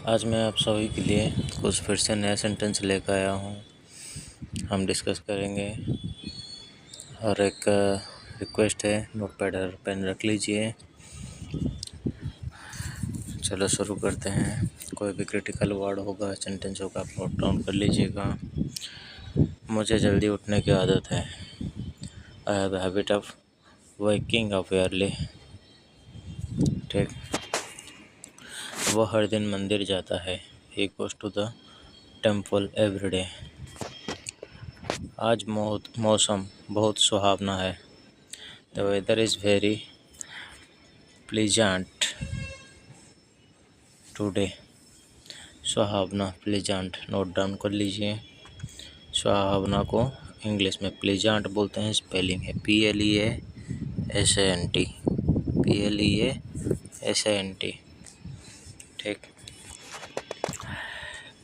आज मैं आप सभी के लिए कुछ फिर से नया सेंटेंस लेकर आया हूँ। हम डिस्कस करेंगे और एक रिक्वेस्ट है, नोटपैड और पेन रख लीजिए। चलो शुरू करते हैं। कोई भी क्रिटिकल वर्ड होगा, सेंटेंस होगा, आप नोट डाउन कर लीजिएगा। मुझे जल्दी उठने की आदत है। I have a habit of waking up early. ठीक। वो हर दिन मंदिर जाता है। He goes to the temple every day. आज मौसम बहुत सुहावना है। The weather is very pleasant today. सुहावना, प्लीजेंट नोट डाउन कर लीजिए। सुहावना को इंग्लिश में प्लीजेंट बोलते हैं। स्पेलिंग है PLEASANT। PLEASANT। ठीक।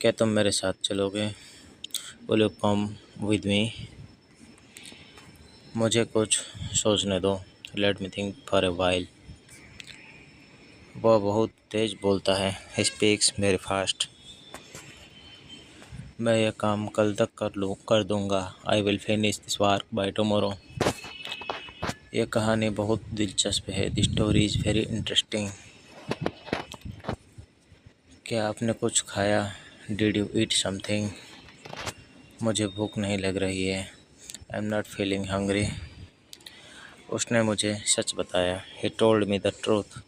क्या तुम मेरे साथ चलोगे? Will you come with me? मुझे कुछ सोचने दो। Let me think for a while. वह बहुत तेज बोलता है। He speaks very fast. मैं यह काम कल तक कर दूंगा। I will finish this work by tomorrow. यह कहानी बहुत दिलचस्प है। The story is very interesting. क्या आपने कुछ खाया? Did you eat something? मुझे भूख नहीं लग रही है। I am not feeling hungry. उसने मुझे सच बताया। He told me the truth.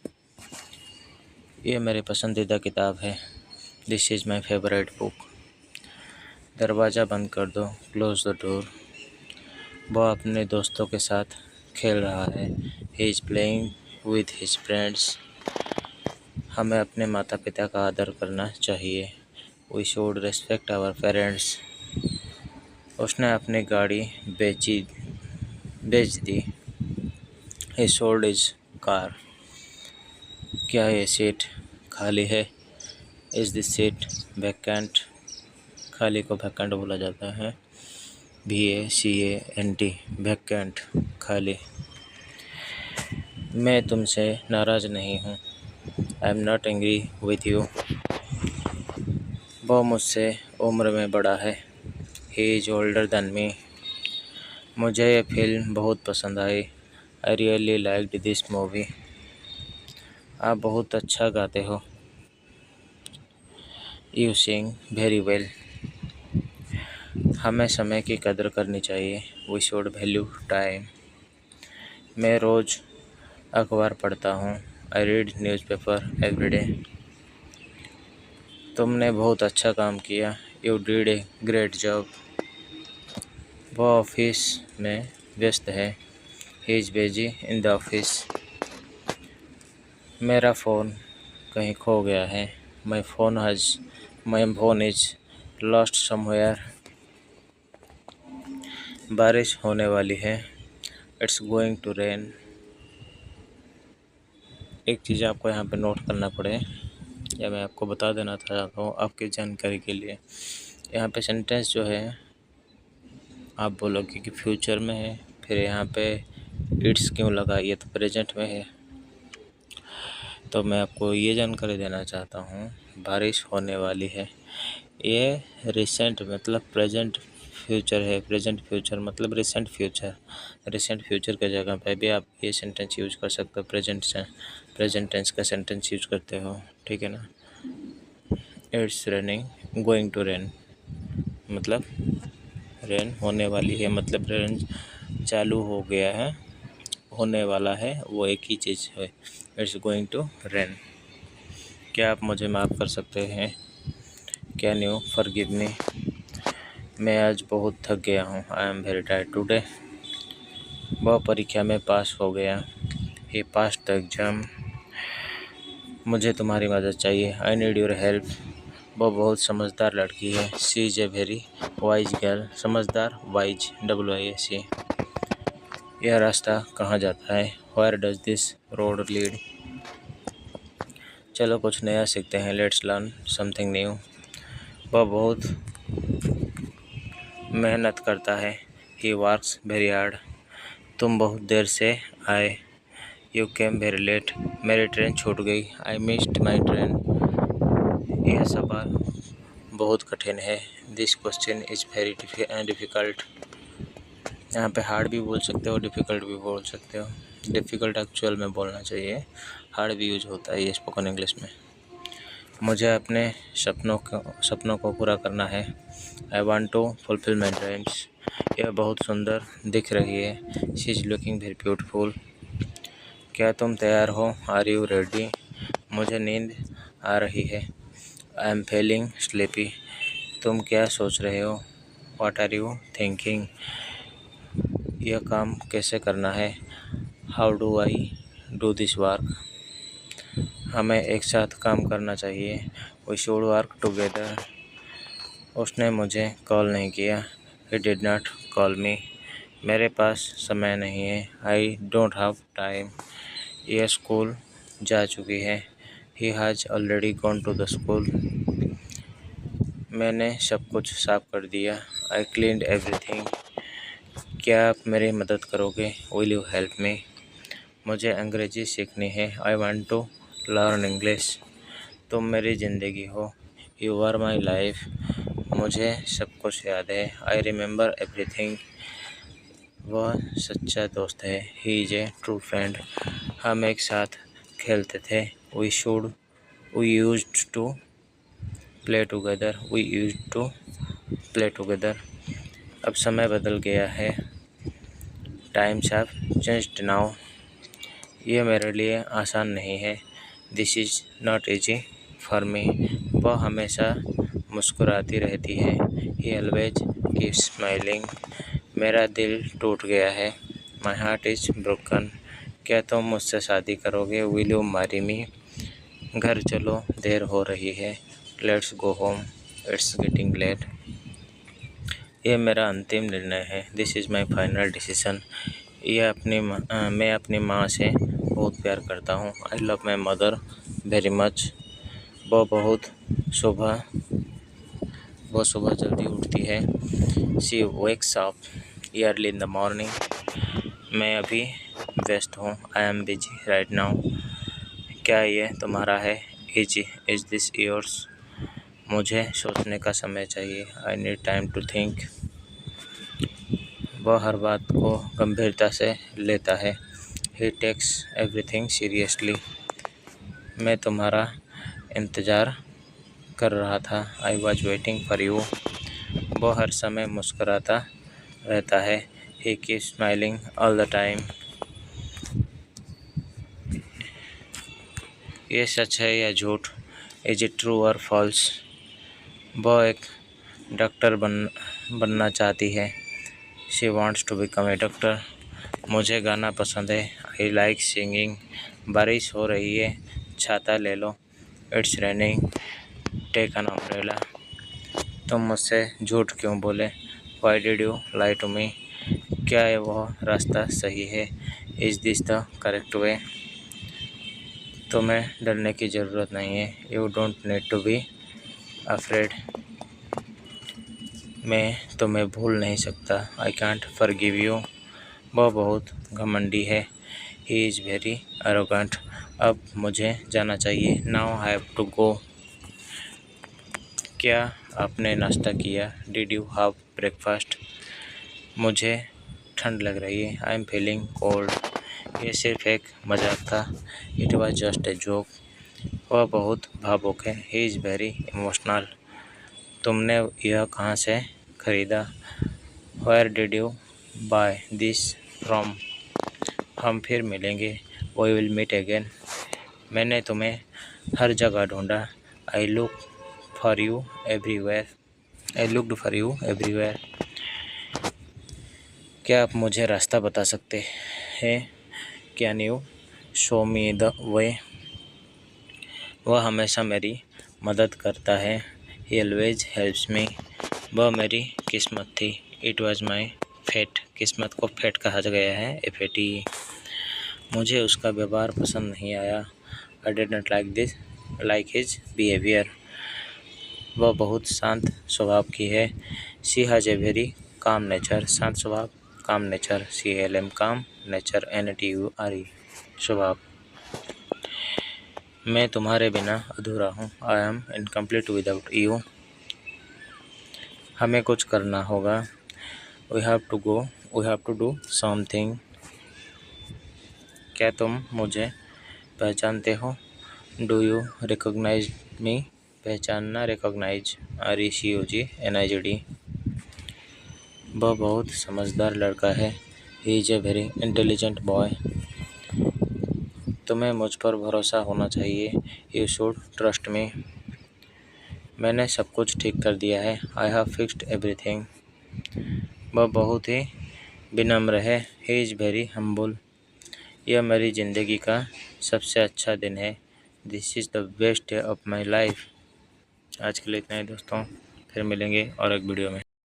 ये मेरी पसंदीदा किताब है। This is my favourite book. दरवाज़ा बंद कर दो। Close the door. वह अपने दोस्तों के साथ खेल रहा है। He is playing with his friends. हमें अपने माता पिता का आदर करना चाहिए। We should respect our parents. उसने अपनी गाड़ी बेच दी। He sold his car. क्या ये सीट खाली है? Is this seat vacant? खाली को वैकेंट बोला जाता है। VACANT, वैकेंट, खाली। मैं तुमसे नाराज़ नहीं हूँ। I am not angry with you. वो मुझसे उम्र में बड़ा है। He is older than me. मुझे ये फिल्म बहुत पसंद आई। I really liked this movie. आप बहुत अच्छा गाते हो। You sing very well. हमें समय की कदर करनी चाहिए। We should value time. मैं रोज़ अखबार पढ़ता हूँ। I read newspaper every day. तुमने बहुत अच्छा काम किया। You did a great job. वो ऑफिस में व्यस्त है। He is busy in the office. मेरा फ़ोन कहीं खो गया है। My phone is lost somewhere. बारिश होने वाली है। It's going to rain. एक चीज़ आपको यहाँ पे नोट करना पड़े, या मैं आपको बता देना चाहता हूँ आपकी जानकारी के लिए। यहाँ पे सेंटेंस जो है आप बोलोगे कि फ्यूचर में है, फिर यहाँ पे इट्स क्यों लगा, ये तो प्रेजेंट में है। तो मैं आपको ये जानकारी देना चाहता हूँ, बारिश होने वाली है, ये रिसेंट मतलब प्रेजेंट फ्यूचर है। प्रेजेंट फ्यूचर मतलब रिसेंट फ्यूचर। रिसेंट फ्यूचर के जगह पे भी आप ये सेंटेंस यूज कर सकते हो। प्रेजेंट टेंस का सेंटेंस यूज करते हो, ठीक है ना। It's raining going to rain मतलब रेन होने वाली है, मतलब रेन चालू हो गया है, होने वाला है, वो एक ही चीज़ है। It's going to rain. क्या आप मुझे माफ़ कर सकते हैं? Can you forgive me? मैं आज बहुत थक गया हूँ। I am very tired today. वह परीक्षा में पास हो गया। He passed the exam. मुझे तुम्हारी मदद चाहिए। I need your help. वह बहुत समझदार लड़की है। She is a very wise girl. समझदार, वाइज, WIC। यह रास्ता कहाँ जाता है? Where does this road lead? चलो कुछ नया सीखते हैं। Let's learn something new. वह बहुत मेहनत करता है। He works very hard. तुम बहुत देर से आए। You came very late. मेरी ट्रेन छूट गई। I missed my train. यह सवाल बहुत कठिन है। This question is very difficult. यहाँ पे हार्ड भी बोल सकते हो, डिफ़िकल्ट भी बोल सकते हो। डिफ़िकल्ट एक्चुअल में बोलना चाहिए, हार्ड भी यूज होता है ये स्पोकन इंग्लिश में। मुझे अपने सपनों को पूरा करना है। I want to fulfil my dreams. यह बहुत सुंदर दिख रही है। She is looking very beautiful. क्या तुम तैयार हो? Are you ready? मुझे नींद आ रही है। I am feeling sleepy. तुम क्या सोच रहे हो? What are you thinking? यह काम कैसे करना है? How do I do this work? हमें एक साथ काम करना चाहिए। We should work together. उसने मुझे कॉल नहीं किया। He did not call me. मेरे पास समय नहीं है। I don't have time. यह स्कूल जा चुकी है। He has already gone to the school. मैंने सब कुछ साफ कर दिया। I cleaned everything. क्या आप मेरी मदद करोगे? Will you help me? मुझे अंग्रेज़ी सीखनी है। I want to learn English. तुम मेरी ज़िंदगी हो। You are my life. मुझे सब कुछ याद है। I remember everything. वह सच्चा दोस्त है। He is a true friend. हम एक साथ खेलते थे। We used to play together. We used to play together. अब समय बदल गया है। Times have changed now. यह मेरे लिए आसान नहीं है। This is not easy for me. वह हमेशा मुस्कुराती रहती है। He always keeps smiling. मेरा दिल टूट गया है। My heart is broken. क्या तुम मुझसे शादी करोगे? Will you marry me? घर चलो, देर हो रही है। Let's go home, it's getting late. यह मेरा अंतिम निर्णय है। This is my final decision. मैं अपनी माँ से बहुत प्यार करता हूँ। I love my mother very much. सुबह वो सुबह जल्दी उठती है। She wakes up early in the morning. मैं अभी व्यस्त हूँ। I am busy right now. क्या ये तुम्हारा है? Is this yours? मुझे सोचने का समय चाहिए। I need time to think. वह हर बात को गंभीरता से लेता है। He takes everything seriously. मैं तुम्हारा इंतज़ार कर रहा था। I was waiting for you. वो हर समय मुस्कुराता रहता है। He keep smiling all the time. ये सच है या झूठ? इज इट ट्रू और फॉल्स? वो एक डॉक्टर बनना चाहती है। She wants to become a doctor. मुझे गाना पसंद है। I like singing. बारिश हो रही है, छाता ले लो। It's raining, take an umbrella. तुम मुझसे झूठ क्यों बोले? Why did you lie to me? क्या वह रास्ता सही है? Is this the correct way? तुम्हें डरने की ज़रूरत नहीं है। You don't need to be afraid. मैं तुम्हें भूल नहीं सकता। I can't forgive you. वह बहुत घमंडी है। He is very arrogant. अब मुझे जाना चाहिए। Now I have to go. क्या आपने नाश्ता किया? Did you have breakfast? मुझे ठंड लग रही है। I am feeling cold. ये सिर्फ एक मजाक था। It was just a joke. वह बहुत भावुक है। He is very emotional. तुमने यह कहाँ से खरीदा? Where did you buy this from? हम फिर मिलेंगे। We will meet again. मैंने तुम्हें हर जगह ढूंढा। I looked for you everywhere. क्या आप मुझे रास्ता बता सकते हैं? Can you show me the way? वह हमेशा मेरी मदद करता है। He always helps me. वह मेरी किस्मत थी। It was my fate. किस्मत को फेट कहा गया है, FAT। मुझे उसका व्यवहार पसंद नहीं आया। I did not like his behaviour. वह बहुत शांत स्वभाव की है। She has a very calm nature. शांत स्वभाव, calm nature. CALM, calm nature, NATURE, स्वभाव। मैं तुम्हारे बिना अधूरा हूँ। I am incomplete without you. हमें कुछ करना होगा। We have to go. We have to do something. क्या तुम मुझे पहचानते हो? Do you recognise me? पहचानना रिकॉग्नाइज, RECOGNIZD। वह बहुत समझदार लड़का है। He is a very intelligent boy. तुम्हें मुझ पर भरोसा होना चाहिए। You should trust me. मैंने सब कुछ ठीक कर दिया है। I have fixed everything. वह बहुत ही विनम्र है। He is very humble. यह मेरी ज़िंदगी का सबसे अच्छा दिन है। This is the best day of my life. आज के लिए इतना ही दोस्तों, फिर मिलेंगे और एक वीडियो में।